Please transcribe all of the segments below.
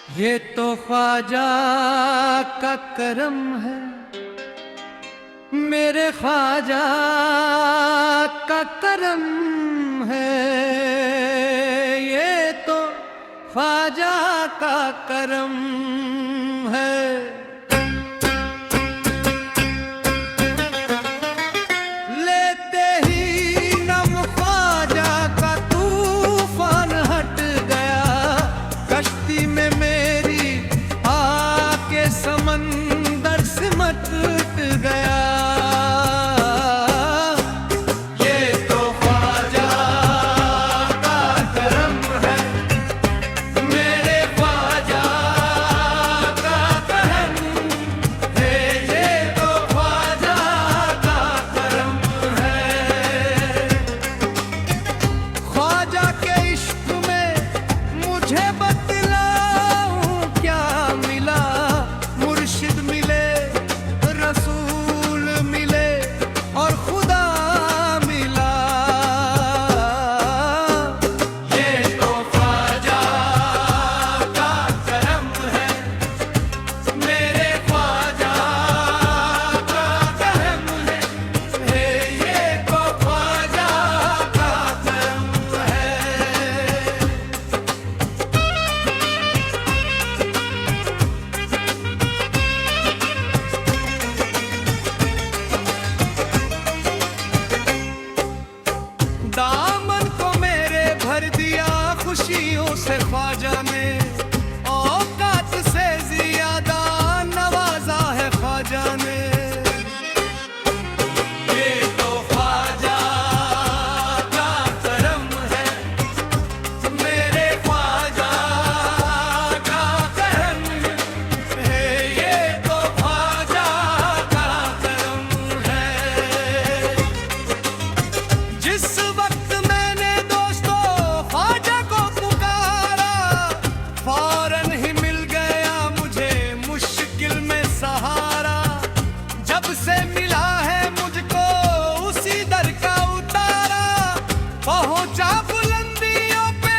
ये तो ख्वाजा का करम है, मेरे ख्वाजा का करम है। ये तो ख्वाजा का करम है। लेते ही नम ख्वाजा का तूफान हट गया, कश्ती में मेरी आके समंदर सिमट गया। ये तो ख्वाजा का करम है, मेरे ख्वाजा का करम है। ये तो ख्वाजा का करम है। ख्वाजा के इश्क में मुझे बतलाऊं क्या मिला। मुर्शिद मिले, रसूल मिले और खुदा मिला। ये तो ख्वाजा का करम है, मेरे ख्वाजा का करम है। ये तो ख्वाजा का करम है। दामन को मेरे भर दिया खुशियों से ख्वाजा ने, औकात से ज्यादा नवाजा है ख्वाजा ने। ये तो ख्वाजा का करम है, मेरे ख्वाजा का करम है। ये तो ख्वाजा का करम है। जिस वक्त मैंने दोस्तों ख्वाजा को पुकारा, फौरन ही मिल गया मुझे मुश्किल में सहारा। जब से मिला है मुझको उसी दर का उतारा, पहुंचा बुलंदियों पे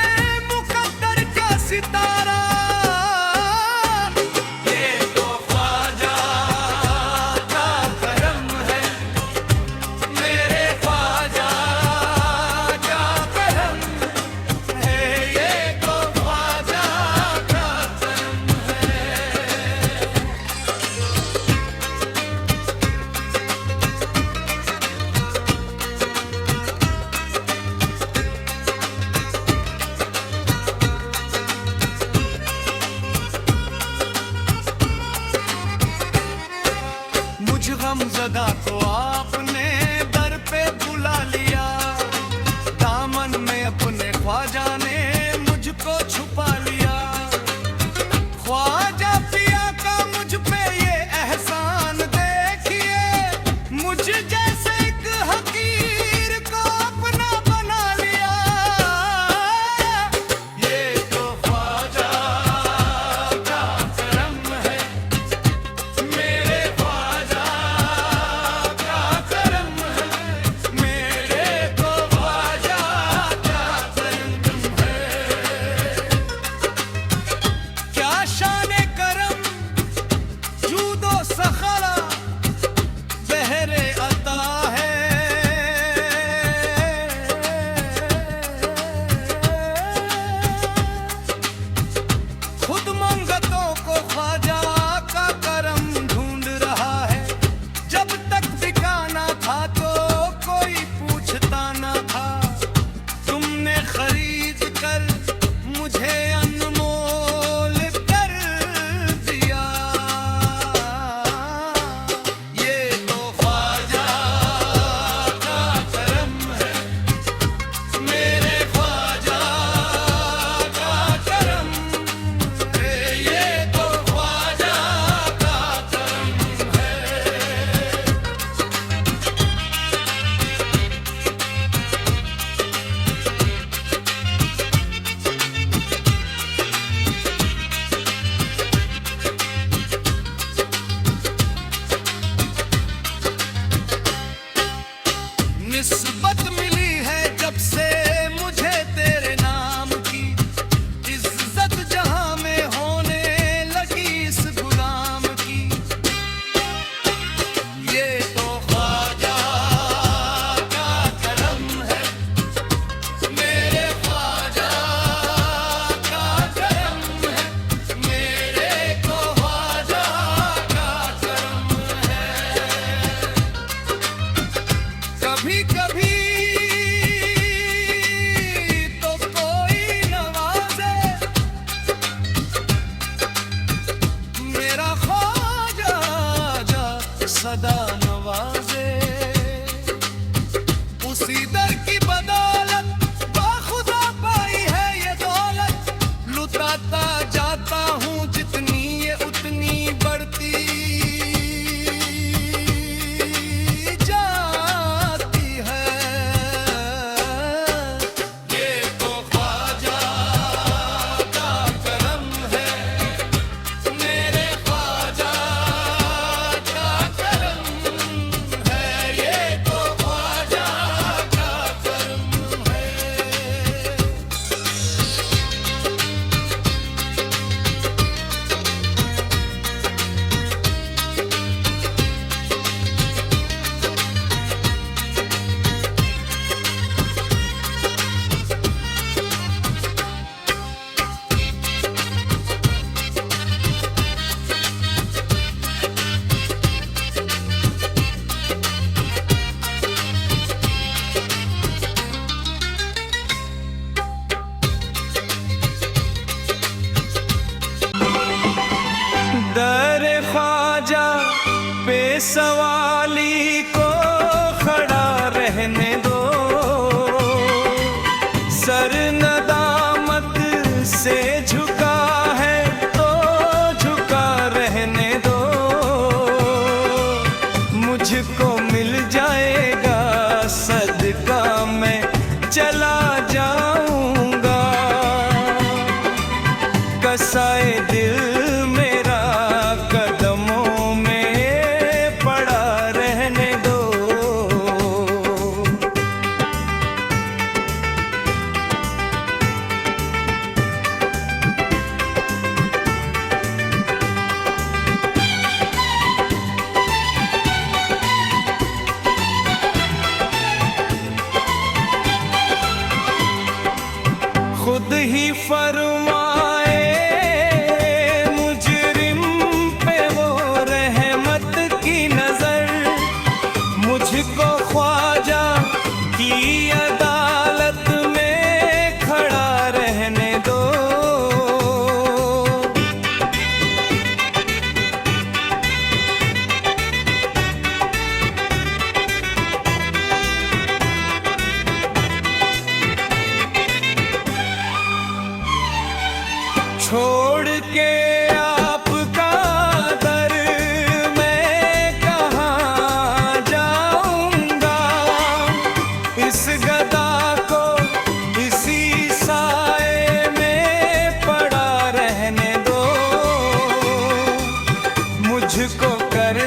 मुकद्दर का सितारा। ये तो ख्वाजा का करम है, मेरे ख्वाजा का करम है। ये तो ख्वाजा का करम है। मुझ गमज़दा को आपने दर पे बुला लिया, दामन में अपने ख्वाजा ने मुझको छुपा लिया। ख्वाजा पिया का मुझ पे ये एहसान देखिए, मुझ जैसे एक हकीर को अपना बना लिया। ये तो ख्वाजा का करम है, मेरे ख्वाजा का करम है। मेरे तो ख्वाजा का करम है। क्या शाने करम जूदो सखरा बहरे अता है। खुद मंगतों को ख्वाजा का करम ढूंढ रहा है। जब तक ठिकाना था तो कोई पूछता न था, तुमने खरीद कर मुझे अनमोल कर दिया। ये तो ख्वाजा का करम है, मेरे ख्वाजा का करम है। सवाली को खड़ा रहने दो, सर नदामत से झुका है तो झुका रहने दो। मुझको मिल जाएगा सदका, मैं चला जाऊंगा। कसाए दिल मेरा कदमों में पड़ा रहने दो। खुद ही फरमाए मुजरिम पे वो रहमत की नजर, मुझको ख्वाजा की अदालत में खड़ा रहने दो। छोड़ के आपका दर मैं कहाँ जाऊंगा। इस गदा को इसी साए में पड़ा रहने दो। मुझको कर